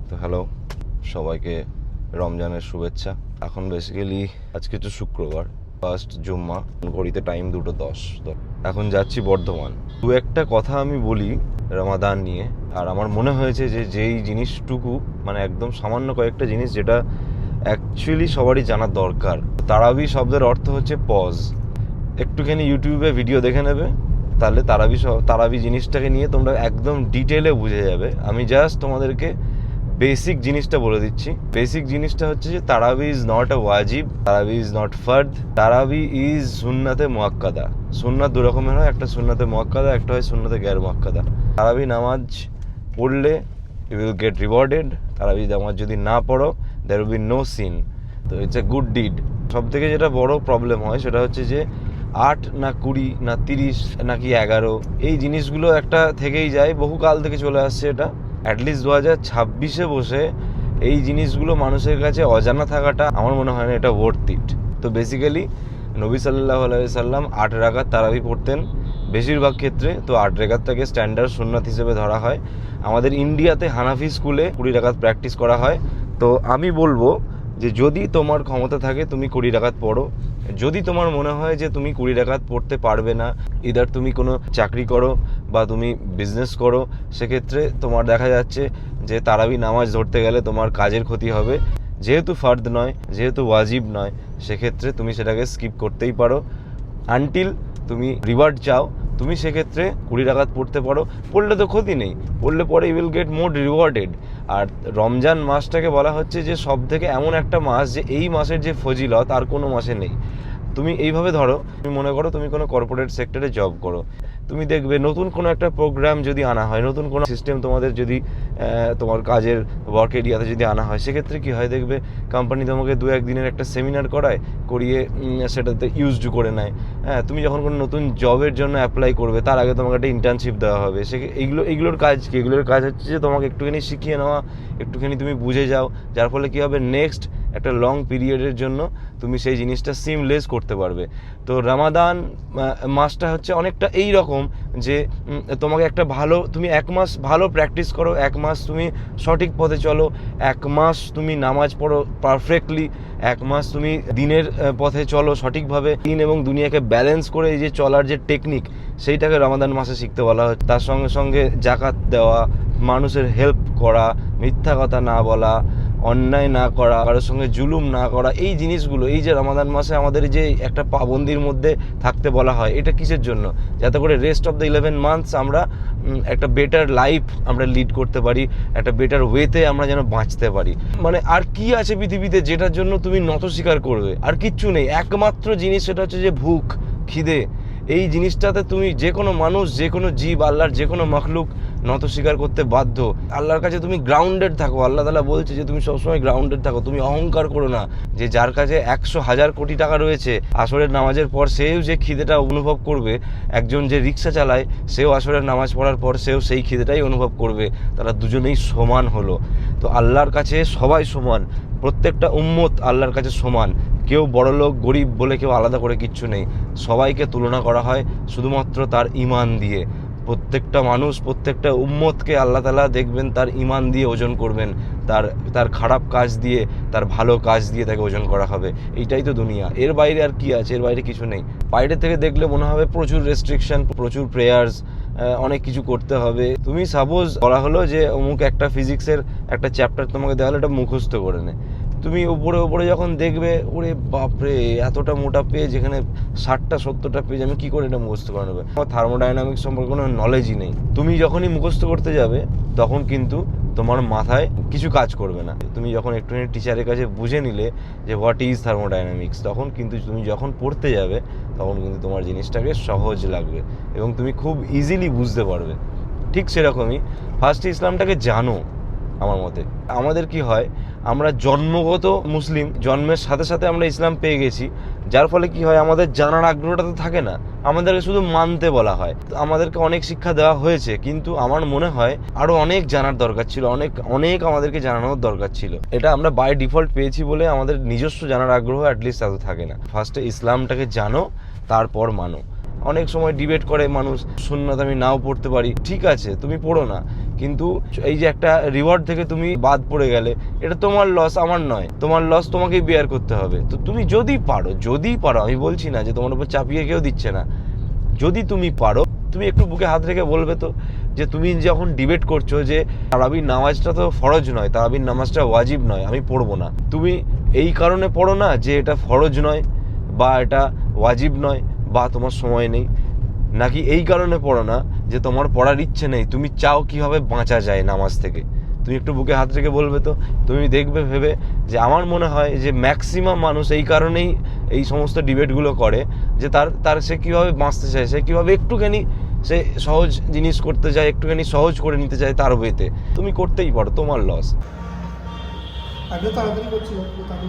তো হ্যালো সবাইকে, রমজানের শুভেচ্ছা। এখন বেসিক্যালি আজকে তো শুক্রবার, ফার্স্ট জুম্মা, ঘড়িতে টাইম 2:10। তো এখন যাচ্ছি বর্ধমান। দু একটা কথা আমি বলি রমাদান নিয়ে। আর আমার মনে হয়েছে যে যেই জিনিসটুকু মানে একদম সামান্য কয়েকটা জিনিস যেটা অ্যাকচুয়ালি সবারই জানার দরকার। তারাবি শব্দের অর্থ হচ্ছে পজ। একটুখানি ইউটিউবে ভিডিও দেখে নেবে, তাহলে তারাবি জিনিসটাকে নিয়ে তোমরা একদম ডিটেলে বুঝে যাবে। আমি জাস্ট তোমাদেরকে বেসিক জিনিসটা বলে দিচ্ছি। বেসিক জিনিসটা হচ্ছে যে তারাবি ইজ নট আ ওয়াজিব, তারাবি ইজ নট ফার্দ, তারাবি ইজ সুন্নাতে মুআক্কাদা। সুন্নাত দু রকমের হয়, একটা সুন্নাতে মুআক্কাদা, একটা হয় সুন্নাতে গ্যার মুআক্কাদা। তারাবি নামাজ পড়লে ইউ উইল গেট রিওয়ার্ডেড। তারাবি নামাজ যদি না পড়ো there will be no sin. তো ইটস এ গুড ডিড। সব থেকে যেটা বড় প্রবলেম হয় সেটা হচ্ছে যে 8 না 20 না 30 নাকি 11 এই জিনিসগুলো একটা থেকেই যায়, বহুকাল থেকে চলে আসছে। এটা অ্যাটলিস্ট 2026-এ বসে এই জিনিসগুলো মানুষের কাছে অজানা থাকাটা আমার মনে হয় না এটা ওয়ার্থ ইট। তো বেসিক্যালি নবী সাল্লাল্লাহু আলাইহি সাল্লাম 8 রাকাত তারাবি পড়তেন বেশিরভাগ ক্ষেত্রে। তো 8 রাকাতটাকে স্ট্যান্ডার্ড সুন্নাত হিসেবে ধরা হয়। আমাদের ইন্ডিয়াতে হানাফি স্কুলে 20 রাকাত প্র্যাকটিস করা হয়। তো আমি বলবো যে যদি তোমার ক্ষমতা থাকে তুমি 20 রাকাত পড়ো। যদি তোমার মনে হয় যে তুমি 20 রাকাত পড়তে পারবে না, ইদার তুমি কোনো চাকরি করো বা তুমি বিজনেস করো, সেক্ষেত্রে তোমার দেখা যাচ্ছে যে তারাবি নামাজ ধরতে গেলে তোমার কাজের ক্ষতি হবে। যেহেতু ফার্দ নয়, যেহেতু ওয়াজিব নয়, সেক্ষেত্রে তুমি সেটাকে স্কিপ করতেই পারো। আনটিল তুমি রিওয়ার্ড চাও, তুমি সেক্ষেত্রে 20 রাকাত পড়তে পারো। পড়লে তো ক্ষতি নেই, পড়লে পরে you will get more rewarded. আর রমজান মাসটাকে বলা হচ্ছে যে সব থেকে এমন একটা মাস যে এই মাসের যে ফজিলত আর কোনো মাসে নেই। তুমি এইভাবে ধরো, তুমি মনে করো তুমি কোনো কর্পোরেট সেক্টরে জব করো, তুমি দেখবে নতুন কোনো একটা প্রোগ্রাম যদি আনা হয়, নতুন কোনো সিস্টেম তোমাদের যদি তোমার কাজের ওয়ার্ক এরিয়াতে যদি আনা হয়, সেক্ষেত্রে কী হয় দেখবে কোম্পানি তোমাকে 2-1 দিনের একটা সেমিনার করিয়ে সেটাতে ইউজড করে নেয়। হ্যাঁ, তুমি যখন কোনো নতুন জবের জন্য অ্যাপ্লাই করবে তার আগে তোমাকে একটা ইন্টার্নশিপ দেওয়া হবে। এইগুলোর কাজ কি? এগুলোর কাজ হচ্ছে যে তোমাকে একটুখানি শিখিয়ে নেওয়া, একটুখানি তুমি বুঝে যাও, যার ফলে কী হবে নেক্সট একটা লং পিরিয়ডের জন্য তুমি সেই জিনিসটা সিমলেস করতে পারবে। তো রমাদান মাসটা হচ্ছে অনেকটা এই রকম যে তোমাকে একটা তুমি 1 মাস ভালো প্র্যাকটিস করো, 1 মাস তুমি সঠিক পথে চলো, 1 মাস তুমি নামাজ পড়ো পারফেক্টলি, 1 মাস তুমি দিনের পথে চলো সঠিকভাবে। দিন এবং দুনিয়াকে ব্যালেন্স করে এই যে চলার যে টেকনিক, সেইটাকে রমাদান মাসে শিখতে বলা হয়। তার সঙ্গে সঙ্গে জাকাত দেওয়া, মানুষের হেল্প করা, মিথ্যা কথা না বলা, অন্যায় না করা, কারোর সঙ্গে জুলুম না করা, এই জিনিসগুলো এই যে রমাদান মাসে আমাদের যে একটা পাবন্দির মধ্যে থাকতে বলা হয়, এটা কিসের জন্য? যাতে করে রেস্ট অফ দ্য 11 মান্থস আমরা একটা বেটার লাইফ আমরা লিড করতে পারি, একটা বেটার ওয়েতে আমরা যেন বাঁচতে পারি। মানে আর কি আছে পৃথিবীতে যেটার জন্য তুমি নত স্বীকার করবে? আর কিচ্ছু নেই। একমাত্র জিনিস সেটা হচ্ছে যে ভুখ, খিদে। এই জিনিসটাতে তুমি যে কোনো মানুষ, যে কোনো জীব, আল্লাহর যে কোনো মখলুক নত স্বীকার করতে বাধ্য। আল্লাহর কাছে তুমি গ্রাউন্ডেড থাকো। আল্লাহ তাআলা বলছে যে তুমি সবসময় গ্রাউন্ডেড থাকো, তুমি অহংকার করো না। যে যার কাছে 100,000 কোটি টাকা রয়েছে, আসরের নামাজের পর সেও যে খিদেটা অনুভব করবে, একজন যে রিক্সা চালায় সেও আসরের নামাজ পড়ার পর সেও সেই খিদেটাই অনুভব করবে। তারা দুজনেই সমান হলো। তো আল্লাহর কাছে সবাই সমান, প্রত্যেকটা উম্মত আল্লাহর কাছে সমান। কেউ বড়লোক গরিব বলে কেউ আলাদা করে কিচ্ছু নেই। সবাইকে তুলনা করা হয় শুধুমাত্র তার ঈমান দিয়ে। প্রত্যেকটা মানুষ, প্রত্যেকটা উম্মতকে আল্লাহ তাআলা দেখবেন তার ঈমান দিয়ে ওজন করবেন, তার খারাপ কাজ দিয়ে, তার ভালো কাজ দিয়ে তাকে ওজন করা হবে। এইটাই তো দুনিয়া। এর বাইরে আর কি আছে? এর বাইরে কিছু নেই। বাইরে থেকে দেখলে মনে হবে প্রচুর রেস্ট্রিকশন, প্রচুর প্রেয়ার্স, অনেক কিছু করতে হবে। তুমি সাপোজ বলা হলো যে অমুক একটা ফিজিক্সের একটা চ্যাপ্টার তোমাকে দেওয়া হলো, এটা মুখস্থ করে নে। তুমি উপরে যখন দেখবে, ওরে বাপরে এতটা মোটা পেজ, এখানে 60-70টা পেজ, আমি কী করে এটা মুখস্থ করে নেবে? আমার থার্মোডাইনামিক্স সম্পর্কে কোনো নলেজই নেই। তুমি যখনই মুখস্থ করতে যাবে তখন কিন্তু তোমার মাথায় কিছু কাজ করবে না। তুমি যখন একটুখানি টিচারের কাছে বুঝে নিলে যে হোয়াট ইজ থার্মোডাইনামিক্স, তখন কিন্তু তুমি যখন পড়তে যাবে তখন কিন্তু তোমার জিনিসটাকে সহজ লাগবে এবং তুমি খুব ইজিলি বুঝতে পারবে। ঠিক সেরকমই ফার্স্ট ইসলামটাকে জানো। আমার মতে আমাদের কি হয়, আমরা জন্মগত মুসলিম, জন্মের সাথে সাথে আমরা ইসলাম পেয়ে গেছি, যার ফলে কি হয় আমাদের জানার আগ্রহটা তো থাকে না, আমাদেরকে শুধু মানতে বলা হয়। আমাদেরকে অনেক শিক্ষা দেওয়া হয়েছে, কিন্তু আমার মনে হয় আরও অনেক জানার দরকার ছিল, অনেক আমাদেরকে জানানোর দরকার ছিল। এটা আমরা বাই ডিফল্ট পেয়েছি বলে আমাদের নিজস্ব জানার আগ্রহ অ্যাটলিস্ট এত থাকে না। ফার্স্টে ইসলামটাকে জানো, তারপর মানো। অনেক সময় ডিবেট করে মানুষ, সুন্নাত আমি নাও পড়তে পারি, ঠিক আছে তুমি পড়ো না, কিন্তু এই যে একটা রিওয়ার্ড থেকে তুমি বাদ পড়ে গেলে, এটা তোমার লস, আমার নয়। তোমার লস তোমাকেই বেয়ার করতে হবে। তো তুমি যদি পারো, আমি বলছি না যে তোমার উপর চাপিয়ে কেউ দিচ্ছে না, যদি তুমি পারো, তুমি একটু বুকে হাত রেখে বলবে তো যে তুমি যখন ডিবেট করছো যে তারাবির নামাজটা তো ফরজ নয়, তারাবির নামাজটা ওয়াজিব নয়, আমি পড়বো না, তুমি এই কারণে পড়ো না যে এটা ফরজ নয় বা এটা ওয়াজিব নয় বা তোমার সময় নেই, নাকি এই কারণে পড়ো না যে তোমার পড়ার ইচ্ছে নেই, তুমি চাও কিভাবে বাঁচা যায় নামাজ থেকে? তুমি একটু বুকে হাত রেখে বলবে তো, তুমি দেখবে ভেবে যে আমার মনে হয় যে ম্যাক্সিমাম মানুষ এই কারণেই এই সমস্ত ডিবেটগুলো করে যে তার সে কীভাবে বাঁচতে চায়, সে কীভাবে একটুখানি সে সহজ জিনিস করতে চায়, একটুখানি সহজ করে নিতে চায় তার ওয়েতে। তুমি করতেই পারো, তোমার লস। আগে তাড়াতাড়ি করছি, তাড়াতাড়ি